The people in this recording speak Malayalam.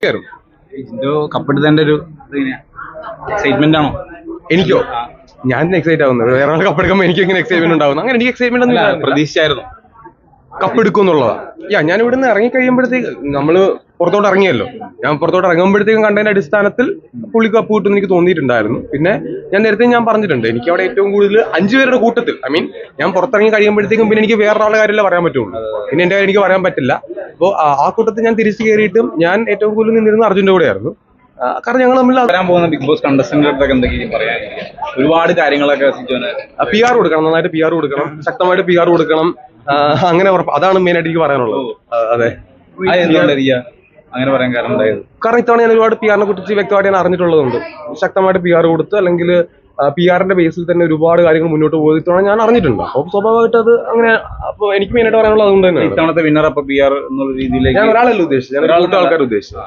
കയറും. കപ്പെടുത്തതിന്റെ ഒരു എക്സൈറ്റ്മെന്റ് ആണോ? എനിക്കോ? ഞാൻ എക്സൈറ്റ് ആവുന്നത് വേറെ ആൾ കപ്പെടുക്കുമ്പോൾ എനിക്ക് എങ്ങനെ എക്സൈറ്റ്മെന്റ് ഉണ്ടാവുന്നു? അങ്ങനെ എനിക്ക് എക്സൈറ്റ്മെന്റ് ഒന്നും പ്രതീക്ഷിച്ചായിരുന്നു കപ്പെടുക്കും എന്നുള്ളതാ. ഞാൻ ഇവിടുന്ന് ഇറങ്ങി കഴിയുമ്പോഴത്തേക്ക് നമ്മള് പുറത്തോട്ട് ഇറങ്ങിയല്ലോ. ഞാൻ പുറത്തോട്ട് ഇറങ്ങുമ്പോഴത്തേക്കും കണ്ടതിന്റെ അടിസ്ഥാനത്തിൽ പുള്ളി കപ്പ് കിട്ടുമെന്ന് എനിക്ക് തോന്നിയിട്ടുണ്ടായിരുന്നു. പിന്നെ ഞാൻ പറഞ്ഞിട്ടുണ്ട്, എനിക്ക് അവിടെ ഏറ്റവും കൂടുതൽ 5 പേരുടെ കൂട്ടത്തിൽ ഞാൻ പുറത്തിറങ്ങി കഴിയുമ്പോഴത്തേക്കും പിന്നെ എനിക്ക് വേറൊരാളുടെ കാര്യമല്ലേ പറയാൻ പറ്റുള്ളൂ. പിന്നെ എന്റെ കാര്യം എനിക്ക് പറയാൻ പറ്റില്ല. അപ്പോൾ ആ കൂട്ടത്തിൽ ഞാൻ തിരിച്ചു കയറിയിട്ടും ഞാൻ ഏറ്റവും കൂടുതൽ നിന്നിരുന്ന അർജുന്റെ കൂടെയായിരുന്നു. കാരണം ഞങ്ങൾ തമ്മിൽ വരാൻ പോകുന്ന ബിഗ് ബോസ് കണ്ടസ്റ്റന്റുകൾക്ക് എന്തൊക്കെയും പറയാൻ ഒരുപാട് കാര്യങ്ങളൊക്കെ PR കൊടുക്കണം, നന്നായിട്ട് PR കൊടുക്കണം, ശക്തമായിട്ട് PR കൊടുക്കണം. അങ്ങനെ അതാണ് മെയിൻ ആയിട്ട് എനിക്ക് പറയാനുള്ളത്. അതെ, അങ്ങനെ പറയാൻ കാരണം ഇത്തവണ ഞാൻ ഒരുപാട് PR നെ കുറിച്ച് വ്യക്തമായിട്ട് ഞാൻ അറിഞ്ഞിട്ടുള്ളതുകൊണ്ട് ശക്തമായിട്ട് PR കൊടുത്ത്, അല്ലെങ്കിൽ PR-ന്റെ ബേസിൽ തന്നെ ഒരുപാട് കാര്യങ്ങൾ മുന്നോട്ട് പോയി ഇത്തവണ ഞാൻ അറിഞ്ഞിട്ടുണ്ട്. അപ്പോൾ സ്വാഭാവികമായിട്ട് അത് അങ്ങനെ. അപ്പോൾ എനിക്ക് മെയിനായിട്ട് പറയാനുള്ളത് അതുകൊണ്ട് തന്നെയാണ്. ഇത്തവണത്തെ വിന്നർ അപ്പൊ PR എന്നുള്ള രീതിയിലേക്ക് ഞാൻ ഒരാളല്ല ഉദ്ദേശിച്ചത്, ഞാൻ 100 ആൾക്കാർ ഉദ്ദേശിച്ചത്.